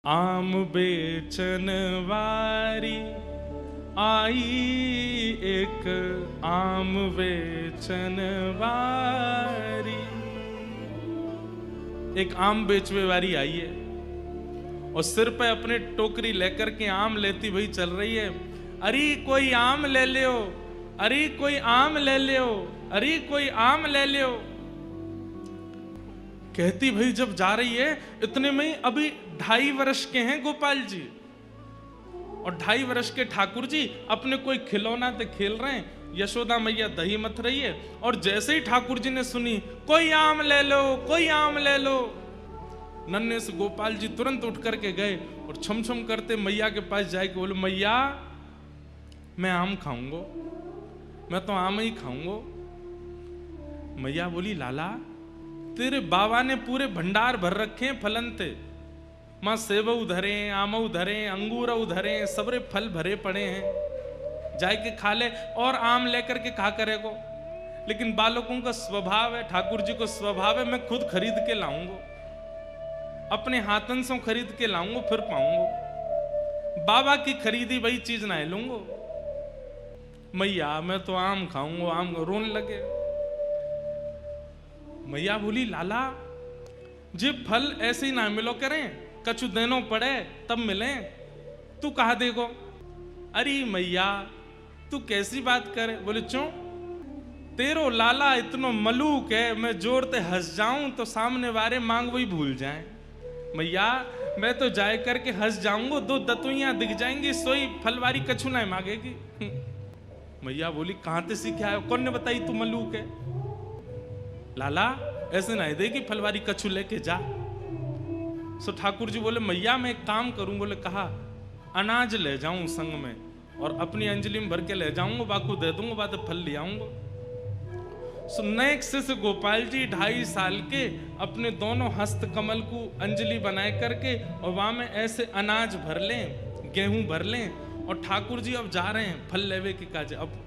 आम बेचन वारी आई, एक आम बेचन वारी। एक आम बेचने वाली आई है और सिर पे अपने टोकरी लेकर के आम लेती हुई चल रही है। अरे कोई आम ले लियो, अरे कोई आम ले लियो, अरे कोई आम ले लियो। कहती भाई जब जा रही है, इतने में ही अभी 2.5 वर्ष के हैं गोपाल जी और 2.5 वर्ष के ठाकुर जी अपने कोई खिलौना से खेल रहे हैं। यशोदा मैया दही मथ रही है और जैसे ही ठाकुर जी ने सुनी कोई आम ले लो, कोई आम ले लो, नन्हे से गोपाल जी तुरंत उठ करके गए और छम छम करते मैया के पास जाके बोले, मैया मैं आम खाऊंगा, मैं तो आम ही खाऊंगा। मैया बोली, लाला तेरे बाबा ने पूरे भंडार भर रखे हैं फलन थे, मां सेब उधरे, आम उधरे, अंगूर उधरे, सबरे फल भरे पड़े हैं, जाए के खा ले। और आम लेकर के खा करेगो? लेकिन बालकों का स्वभाव है, ठाकुर जी को स्वभाव है, मैं खुद खरीद के लाऊंगा, अपने हाथन से खरीद के लाऊंगा, फिर पाऊंगा। बाबा की खरीदी वही चीज ना लूंगा। मैया मैं तो आम खाऊंगा, आम रोने लगे। मैया बोली, लाला जे फल ऐसे ही ना मिलो करें, कछु देनो पड़े तब मिले, तू कहा देगो? अरे मैया तू कैसी बात करे? बोले क्यों? तेरो लाला इतनो मलूक है, मैं जोर ते हंस जाऊं तो सामने वाले मांग वही भूल जाए। मैया मैं तो जाए करके हंस जाऊंगा, 2 दतुइयां दिख जाएंगी, सोई फलवारी कछु ना मांगेगी। मैया बोली, कहां ते सीखा है? कौन ने बताई तू मलूक है? लाला ऐसे ना दे कि फलवारी कछु लेके जा। सो ठाकुर जी बोले, मैया मैं एक काम करूं। बोले कहा, अनाज ले जाऊं संग में और अपनी अंजलि में भर के ले जाऊंगा, बाकू दे दूंगा, बाद फल ले आऊंगा। सो नेक्स्ट से गोपाल जी 2.5 साल के अपने दोनों हस्त कमल को अंजलि बनाए करके और वहां में ऐसे अनाज भर लें, गेहूं भर लें और ठाकुर जी अब जा रहे हैं फल लेवे के काज। अब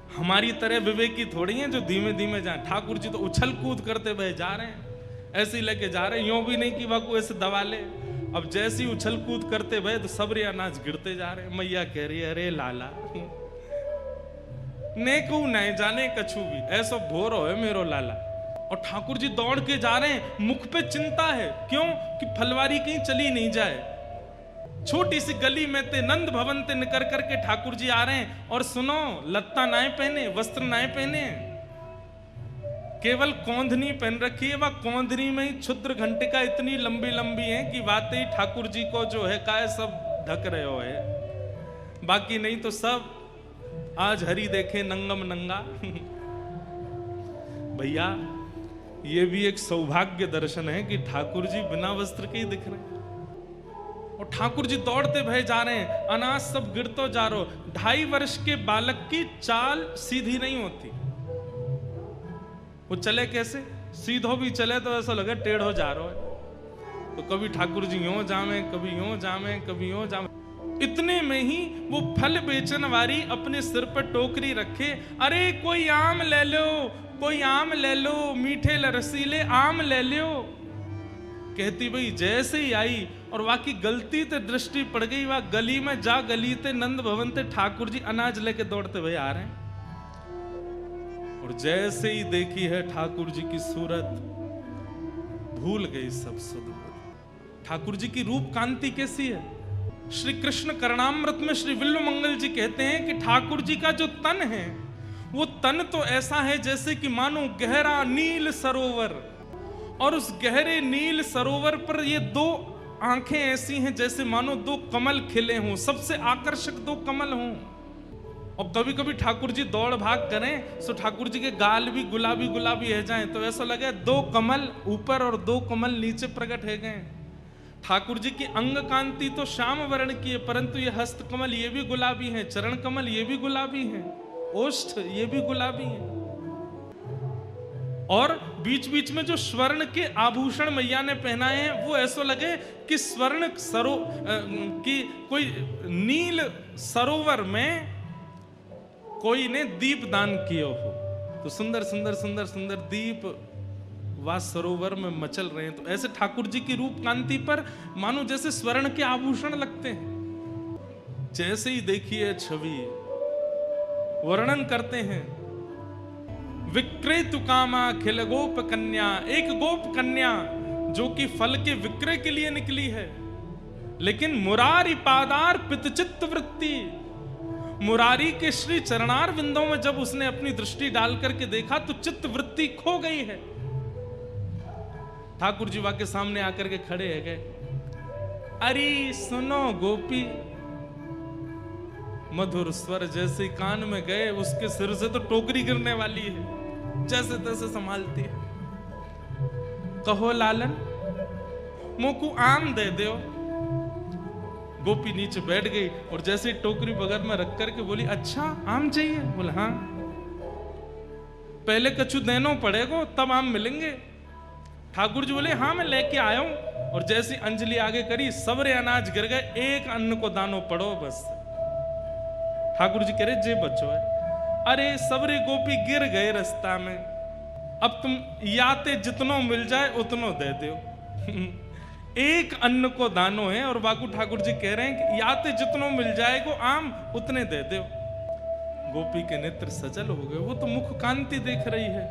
हमारी तरह विवेकी थोड़ी हैं जो धीमे धीमे जाए, ठाकुर जी तो उछल कूद करते हुए जा रहे हैं, ऐसे ही लेके जा रहे हैं, यूं भी नहीं कि बाकू ऐसे दबा ले। अब जैसे ही उछल कूद करते हुए तो सबरे अनाज गिरते जा रहे हैं। मैया कह रही है, अरे लाला नेकू नहीं जाने कछु भी, ऐसा भोर हो मेरो लाला। और ठाकुर जी दौड़ के जा रहे हैं, मुख पे चिंता है, क्यों कि फलवारी कहीं चली नहीं जाए। छोटी सी गली में ते नंद भवन ते निकर करके ठाकुर जी आ रहे हैं और सुनो, लत्ता नाए पहने, वस्त्र नाए पहने, केवल कौंधनी पहन रखी है। वह कौंधनी में ही क्षुद्र घंटिका इतनी लंबी लंबी है कि वाकई ठाकुर जी को जो है काय सब ढक रहे हो है, बाकी नहीं तो सब आज हरि देखे नंगम नंगा। भैया ये भी एक सौभाग्य दर्शन है कि ठाकुर जी बिना वस्त्र के ही दिख रहे हैं और ठाकुर जी दौड़ते भय जा रहे हैं, अनाज सब गिरतो जा रहा। 2.5 वर्ष के बालक की चाल सीधी नहीं होती, वो चले कैसे? सीधो भी चले तो ऐसा लगे टेढ़ो जा रहा है। तो कभी ठाकुर जी यूं जामे, कभी यूं जामे, कभी यूं जामे। इतने में ही वो फल बेचन वाली अपने सिर पर टोकरी रखे, अरे कोई आम ले लो, कोई आम ले लो, मीठे रसीले आम ले लो। कहती भाई जैसे ही आई और वाकई गलती ते दृष्टि पड़ गई, वह गली में जा गली ते नंद भवन ते ठाकुर जी अनाज लेके दौड़ते हुए आ रहे हैं और जैसे ही देखी है ठाकुर जी की सूरत, भूल गई सब सुध। ठाकुर जी की रूप कांति कैसी है? श्री कृष्ण करणामृत में श्री विल्व मंगल जी कहते हैं कि ठाकुर जी का जो तन है, वो तन तो ऐसा है जैसे कि मानो गहरा नील सरोवर, और उस गहरे नील सरोवर पर ये 2 आंखें ऐसी हैं जैसे मानो 2 कमल खिले हों, सबसे आकर्षक 2 कमल हों। और कभी कभी ठाकुर जी दौड़ भाग करें तो ठाकुर जी के गाल भी गुलाबी गुलाबी है जाएं तो ऐसा लगे 2 कमल ऊपर और 2 कमल नीचे प्रकट है गए। ठाकुर जी की अंग कांति तो श्याम वर्ण की है, परंतु ये हस्त कमल ये भी गुलाबी हैं, चरण कमल ये भी गुलाबी हैं, ओष्ठ ये भी गुलाबी हैं। और बीच बीच में जो स्वर्ण के आभूषण मैया ने पहनाए हैं वो ऐसा लगे कि स्वर्ण कि कोई नील सरोवर में कोई ने दीप दान किए हो। तो सुंदर सुंदर सुंदर सुंदर दीप वह सरोवर में मचल रहे हैं। तो ऐसे ठाकुर जी की रूप कांति पर मानो जैसे स्वर्ण के आभूषण लगते हैं। जैसे ही देखिए छवि, वर्णन करते हैं, विक्रेतु कामा खिल गोप कन्या, एक गोप कन्या जो कि फल के विक्रय के लिए निकली है, लेकिन मुरारी पादार पितचित्त वृत्ति, मुरारी के श्री चरणार बिंदों में जब उसने अपनी दृष्टि डाल करके देखा तो चित्त वृत्ति खो गई है। ठाकुर जी के सामने आकर के खड़े है गए। अरे सुनो गोपी, मधुर स्वर जैसे कान में गए उसके सिर से तो टोकरी गिरने वाली है, जैसे तैसे संभालती है। कहो लालन, मोकू आम दे दो। गोपी नीचे बैठ गई और जैसे टोकरी बगल में रख करके बोली, अच्छा आम चाहिए? बोले हाँ। पहले कछु देनो पड़ेगा तब आम मिलेंगे। ठाकुर जी बोले हाँ मैं लेके आया हूं। और जैसी अंजलि आगे करी, सबरे अनाज गिर गए, एक अन्न को दानो पड़ो बस। ठाकुर जी कह रहे जे बच्चो है। अरे सबरे गोपी गिर गए रास्ता में, अब तुम याते जितनो मिल जाए उतनो दे दो। एक अन्न को दानो है और बाकू ठाकुर जी कह रहे हैं कि याते जितनो मिल जाएगो आम उतने दे दो। गोपी के नेत्र सजल हो गए, वो तो मुख कांति देख रही है,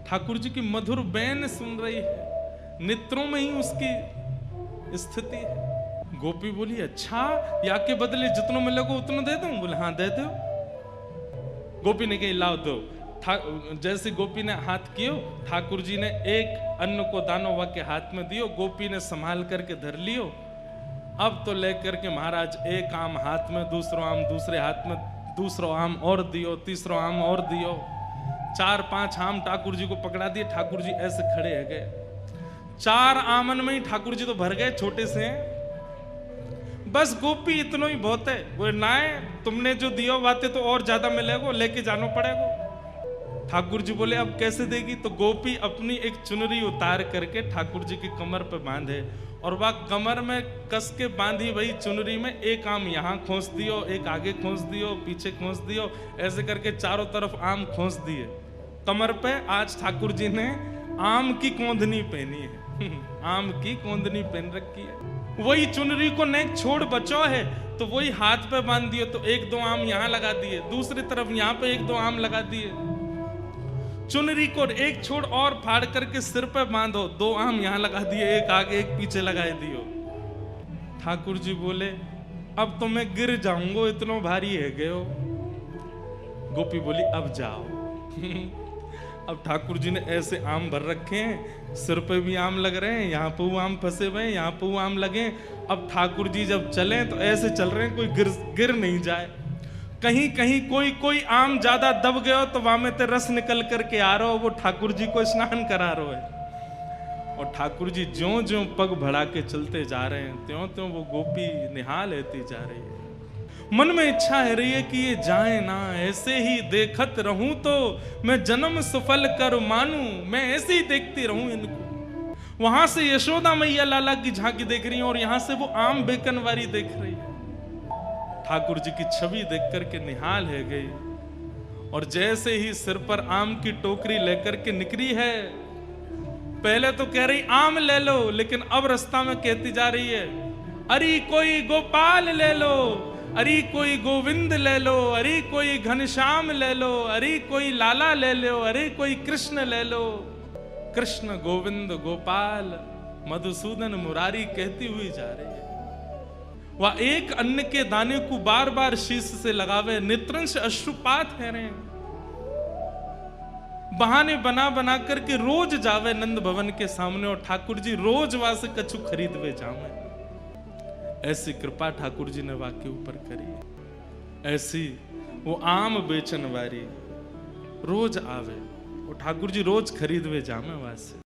ठाकुर जी की मधुर बैन सुन रही है, नेत्रों में ही उसकी स्थिति है। गोपी बोली अच्छा, या के बदले जितनो मिलेगो उतनो दे दूं? बोले हाँ दे दो। गोपी ने कही लाओ दो। जैसे गोपी ने हाथ कियो, ठाकुर जी ने एक अन्न को दानो वा के हाथ में दियो, गोपी ने संभाल करके धर लियो। अब तो लेकर के महाराज एक आम हाथ में, दूसरो आम दूसरे हाथ में, दूसरो आम और दियो, तीसरो आम और दियो। 4-5 आम ठाकुर जी को पकड़ा दिए। ठाकुर जी ऐसे खड़े है गए। 4 आमन में ही ठाकुर जी तो भर गए, छोटे से हैं। बस गोपी इतना ही बहुत है। वो ना है, तुमने जो दियो बातें तो और ज्यादा मिलेगो, लेके जानो पड़ेगा। ठाकुर जी बोले अब कैसे देगी? तो गोपी अपनी एक चुनरी उतार करके ठाकुर जी की कमर पे बांधे और वह कमर में कस के बांधी वही चुनरी में एक आम यहाँ खोस दियो, एक आगे खोस दियो, पीछे खोस दियो, ऐसे करके चारों तरफ आम खोस दिए कमर पे। आज ठाकुर जी ने आम की कोंदनी पहनी है। आम की कोंदनी पहन रखी है। वही चुनरी को नेक छोड़ बचो है तो वही हाथ पे बांध दियो, तो 1-2 आम यहाँ लगा दिए, दूसरी तरफ यहाँ पे 1-2 आम लगा दिए। चुनरी को एक छोड़ और फाड़ करके सिर पे बांधो, 2 आम यहाँ लगा दिए, एक आगे एक पीछे लगाए दियो। ठाकुर जी बोले अब तो मैं गिर जाऊंगा, इतना भारी है गए हो। गोपी बोली अब जाओ। अब ठाकुर जी ने ऐसे आम भर रखे हैं, सिर पे भी आम लग रहे हैं, यहाँ पे आम फंसे हुए हैं, यहाँ पे आम लगे। अब ठाकुर जी जब चले तो ऐसे चल रहे हैं कोई गिर नहीं जाए। कहीं कहीं कोई आम ज्यादा दब गया तो वहां में ते रस निकल करके आ रहा हो, वो ठाकुर जी को स्नान करा रहा है। और ठाकुर जी ज्यों ज्यों पग बढ़ा के चलते जा रहे हैं, त्यों त्यों वो गोपी निहाल लेती जा रही है। मन में इच्छा है रही है कि ये जाए ना, ऐसे ही देखत रहूं तो मैं जन्म सफल कर मानूं, मैं ऐसे ही देखती रहूं इनको। वहां से यशोदा मैया लाला की झांकी देख रही है और यहां से वो आम बेकनवारी देख रही है। ठाकुर जी की छवि देख करके निहाल है गई। और जैसे ही सिर पर आम की टोकरी लेकर के निकली है, पहले तो कह रही आम ले लो, लेकिन अब रास्ता में कहती जा रही है अरे कोई गोपाल ले लो, अरे कोई गोविंद ले लो, अरे कोई घनश्याम ले लो, अरे कोई लाला ले लो, अरे कोई कृष्ण ले लो। कृष्ण गोविंद गोपाल मधुसूदन मुरारी कहती हुई जा रही है। वह एक अन्न के दाने को बार बार शीश से लगावे, नेत्रन से अश्रुपात है रहे। बहाने बना बना करके रोज जावे नंद भवन के सामने और ठाकुर जी रोज वहां से कछु खरीदवे जावे। ऐसी कृपा ठाकुर जी ने वाके ऊपर करी। ऐसी वो आम बेचन वारी रोज आवे और ठाकुर जी रोज खरीदवे जावे वहां से।